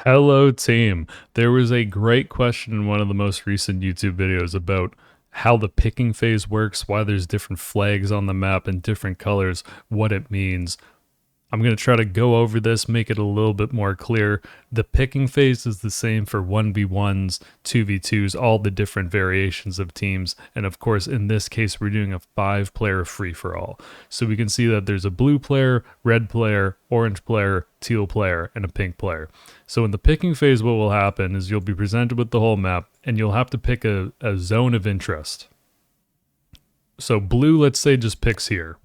Hello, team. There was a great question in one of the most recent YouTube videos about how the picking phase works, why there's different flags on the map and different colors, what it means. I'm going to try to go over this, make it a little bit more clear. The picking phase is the same for 1v1s, 2v2s, all the different variations of teams. And of course, in this case, we're doing a 5-player free-for-all. So we can see that there's a blue player, red player, orange player, teal player, and a pink player. So in the picking phase, what will happen is you'll be presented with the whole map, and you'll have to pick a zone of interest. So blue, let's say, just picks here.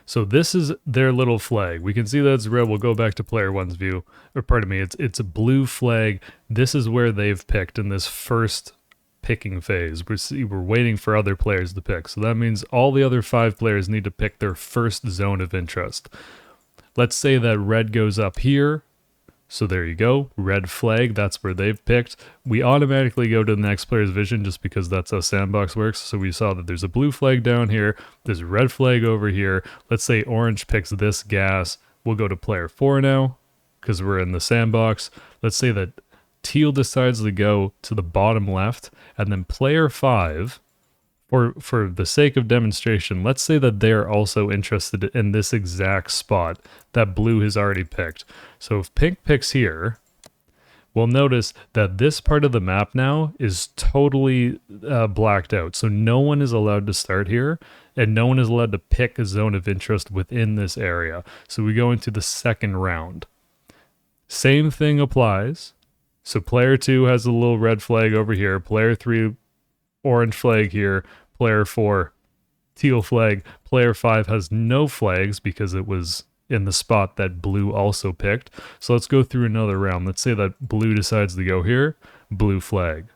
So this is their little flag. We can see that it's red. We'll go back to player one's view. Or pardon me, it's a blue flag. This is where they've picked in this first picking phase. We're waiting for other players to pick. So that means all the other 5 players need to pick their first zone of interest. Let's say that red goes up here. So there you go, red flag, that's where they've picked. We automatically go to the next player's vision just because that's how sandbox works. So we saw that there's a blue flag down here, there's a red flag over here. Let's say orange picks this gas. We'll go to player 4 now because we're in the sandbox. Let's say that teal decides to go to the bottom left, and then player 5, for the sake of demonstration, let's say that they're also interested in this exact spot that blue has already picked. So if pink picks here, we'll notice that this part of the map now is totally blacked out. So no one is allowed to start here, and no one is allowed to pick a zone of interest within this area. So we go into the second round. Same thing applies. So player 2 has a little red flag over here. Player 3, orange flag here. Player 4, teal flag. Player 5 has no flags because it was in the spot that blue also picked. So let's go through another round. Let's say that blue decides to go here, blue flag.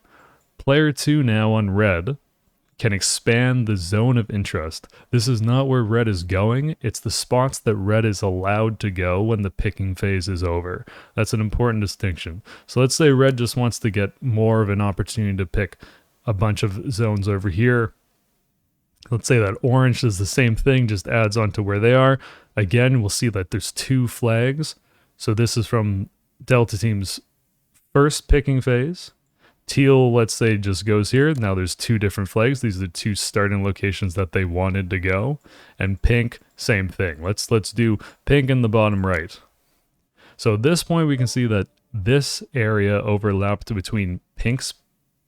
Player 2 now on red can expand the zone of interest. This is not where red is going. It's the spots that red is allowed to go when the picking phase is over. That's an important distinction. So let's say red just wants to get more of an opportunity to pick a bunch of zones over here. Let's say that orange is the same thing, just adds on to where they are. Again, we'll see that there's 2 flags. So this is from Delta Team's first picking phase. Teal, let's say, just goes here. Now there's 2 different flags. These are the 2 starting locations that they wanted to go. And pink, same thing. Let's do pink in the bottom right. So at this point, we can see that this area overlapped between pink's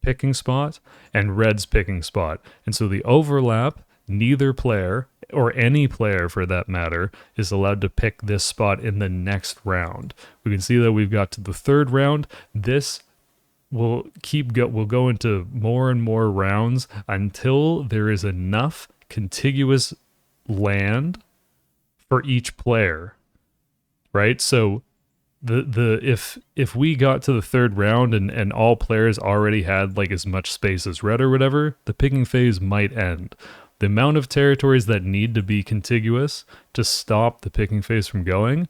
picking spot and red's picking spot. And so the overlap, neither player, or any player for that matter, is allowed to pick this spot in the next round. We can see that we've got to the 3rd round. This will we'll go into more and more rounds until there is enough contiguous land for each player, right? So if we got to the 3rd round and all players already had like as much space as red or whatever, the picking phase might end. The amount of territories that need to be contiguous to stop the picking phase from going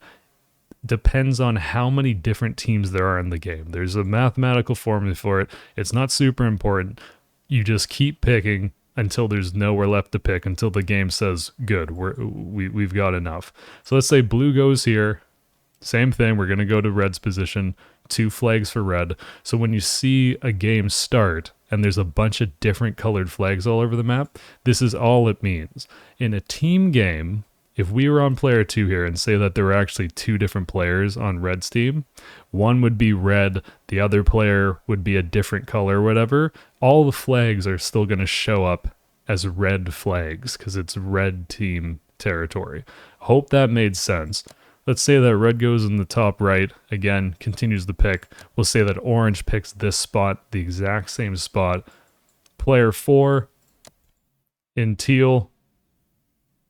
depends on how many different teams there are in the game. There's a mathematical formula for it. It's not super important. You just keep picking until there's nowhere left to pick, until the game says, good, we've got enough. So let's say blue goes here. Same thing, we're going to go to red's position, 2 flags for red. So when you see a game start and there's a bunch of different colored flags all over the map, this is all it means. In a team game, if we were on player 2 here and say that there were actually 2 different players on red's team, one would be red, the other player would be a different color or whatever, all the flags are still going to show up as red flags because it's red team territory. Hope that made sense. Let's say that red goes in the top right, again, continues the pick. We'll say that orange picks this spot, the exact same spot. Player 4 in teal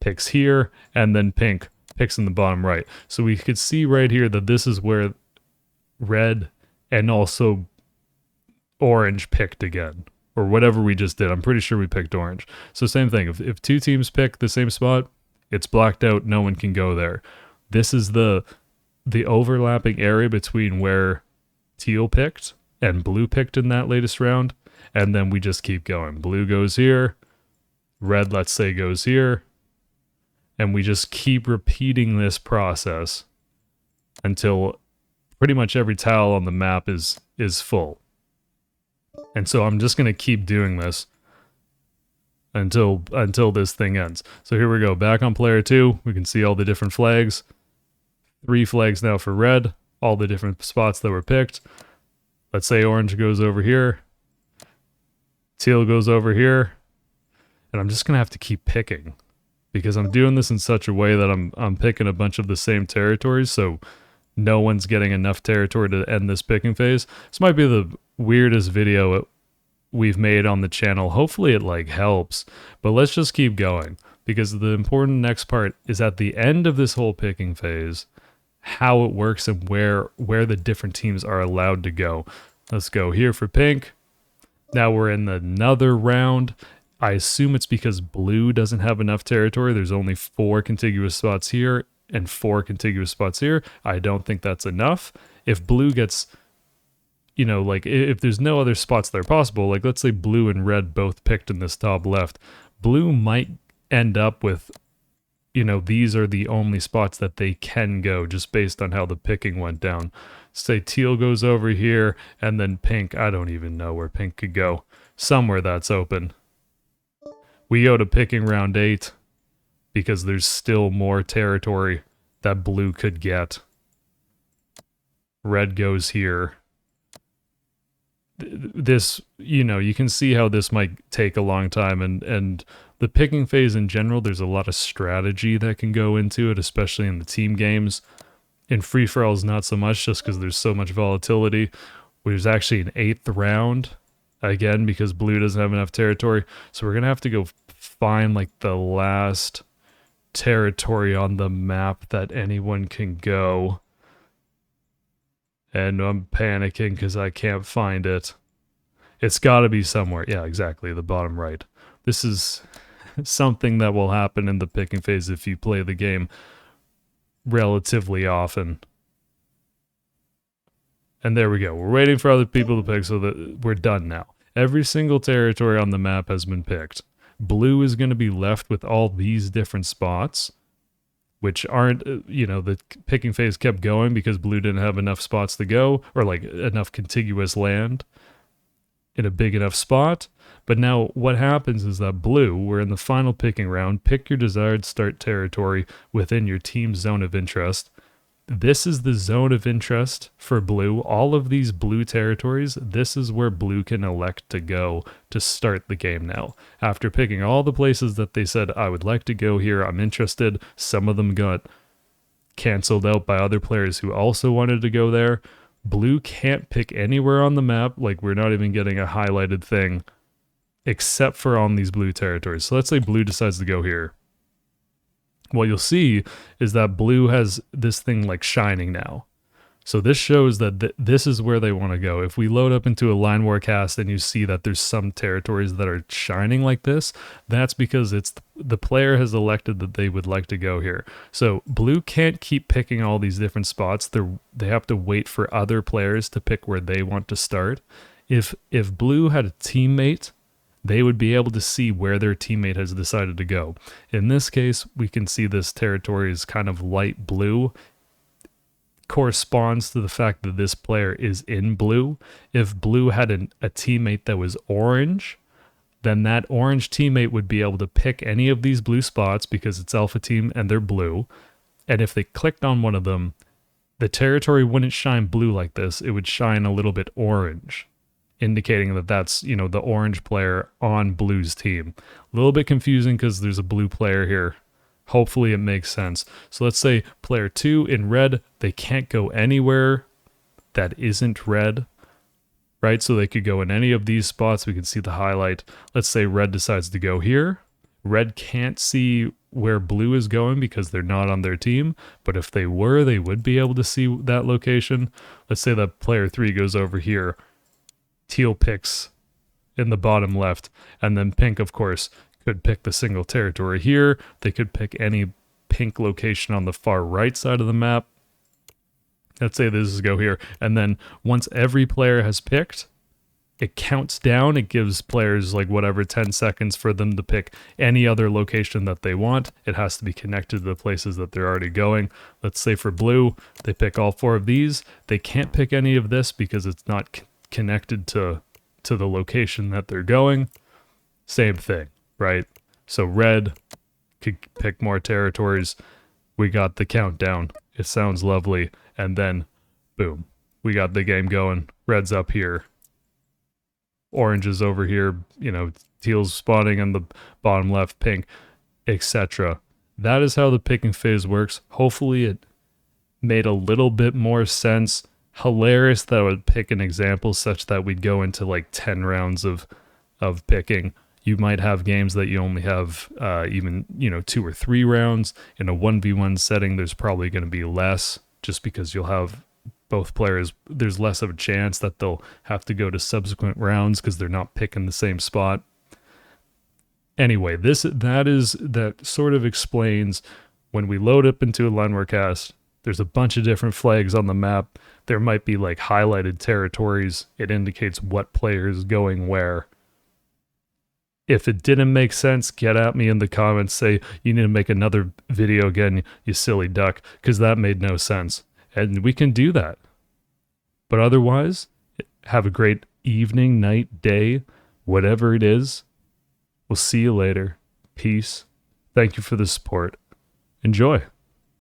picks here, and then pink picks in the bottom right. So we could see right here that this is where red and also orange picked again, or whatever we just did. I'm pretty sure we picked orange. So same thing, if 2 teams pick the same spot, it's blacked out, no one can go there. This is the overlapping area between where teal picked and blue picked in that latest round, and then we just keep going. Blue goes here, red, let's say, goes here, and we just keep repeating this process until pretty much every tile on the map is full. And so I'm just going to keep doing this until this thing ends. So here we go. Back on player 2, we can see all the different flags. 3 flags now for red, all the different spots that were picked. Let's say orange goes over here. Teal goes over here. And I'm just going to have to keep picking because I'm doing this in such a way that I'm picking a bunch of the same territories, so no one's getting enough territory to end this picking phase. This might be the weirdest video we've made on the channel. Hopefully it like helps, but let's just keep going because the important next part is at the end of this whole picking phase, how it works and where the different teams are allowed to go. Let's go here for pink. Now we're in another round. I assume it's because blue doesn't have enough territory. There's only 4 contiguous spots here and 4 contiguous spots here. I don't think that's enough. If blue gets, you know, like if there's no other spots that are possible, like let's say blue and red both picked in this top left, blue might end up with, you know, these are the only spots that they can go just based on how the picking went down. Say teal goes over here and then pink. I don't even know where pink could go. Somewhere that's open. We go to picking round 8 because there's still more territory that blue could get. Red goes here. This, you know, you can see how this might take a long time, and the picking phase in general, there's a lot of strategy that can go into it, especially in the team games. In free-for-alls, not so much, just because there's so much volatility. There's actually an 8th round, again, because blue doesn't have enough territory. So we're going to have to go find, like, the last territory on the map that anyone can go. And I'm panicking because I can't find it. It's got to be somewhere. Yeah, exactly, the bottom right. This is something that will happen in the picking phase if you play the game relatively often. And there we go. We're waiting for other people to pick so that we're done now. Every single territory on the map has been picked. Blue is going to be left with all these different spots, which aren't, you know, the picking phase kept going because blue didn't have enough spots to go, or like enough contiguous land in a big enough spot. But now what happens is that blue, we're in the final picking round, pick your desired start territory within your team's zone of interest. This is the zone of interest for blue. All of these blue territories, this is where blue can elect to go to start the game now. After picking all the places that they said, I would like to go here, I'm interested, some of them got canceled out by other players who also wanted to go there. Blue can't pick anywhere on the map, like we're not even getting a highlighted thing, except for on these blue territories. So let's say blue decides to go here. What you'll see is that blue has this thing like shining now. So this shows that this is where they want to go. If we load up into a line war cast and you see that there's some territories that are shining like this, that's because it's the player has elected that they would like to go here. So blue can't keep picking all these different spots. They have to wait for other players to pick where they want to start. If blue had a teammate, they would be able to see where their teammate has decided to go. In this case, we can see this territory is kind of light blue. Corresponds to the fact that this player is in blue. If blue had a teammate that was orange, then that orange teammate would be able to pick any of these blue spots because it's alpha team and they're blue. And if they clicked on one of them, the territory wouldn't shine blue like this. It would shine a little bit orange, indicating that that's, you know, the orange player on blue's team. A little bit confusing because there's a blue player here. Hopefully it makes sense. So let's say player 2 in red, they can't go anywhere that isn't red, right? So they could go in any of these spots. We can see the highlight. Let's say red decides to go here. Red can't see where blue is going because they're not on their team. But if they were, they would be able to see that location. Let's say that player 3 goes over here. Teal picks in the bottom left, and then pink, of course, could pick the single territory here. They could pick any pink location on the far right side of the map. Let's say this is go here, and then once every player has picked, it counts down. It gives players like whatever 10 seconds for them to pick any other location that they want. It has to be connected to the places that they're already going. Let's say for blue, they pick all 4 of these. They can't pick any of this because it's not connected to the location that they're going. Same thing, right? So red could pick more territories. We got the countdown. It sounds lovely. And then, boom, we got the game going. Red's up here. Orange is over here, teal's spawning on the bottom left, pink, etc. That is how the picking phase works. Hopefully it made a little bit more sense. Hilarious that I would pick an example such that we'd go into like 10 rounds of picking. You might have games that you only have even 2 or 3 rounds. In a 1v1 setting, there's probably going to be less just because you'll have both players, there's less of a chance that they'll have to go to subsequent rounds because they're not picking the same spot. Anyway, that sort of explains when we load up into a line warcast, there's a bunch of different flags on the map. There might be like highlighted territories. It indicates what player is going where. If it didn't make sense, get at me in the comments. Say you need to make another video again, you silly duck, because that made no sense. And we can do that. But otherwise, have a great evening, night, day, whatever it is. We'll see you later. Peace. Thank you for the support. Enjoy.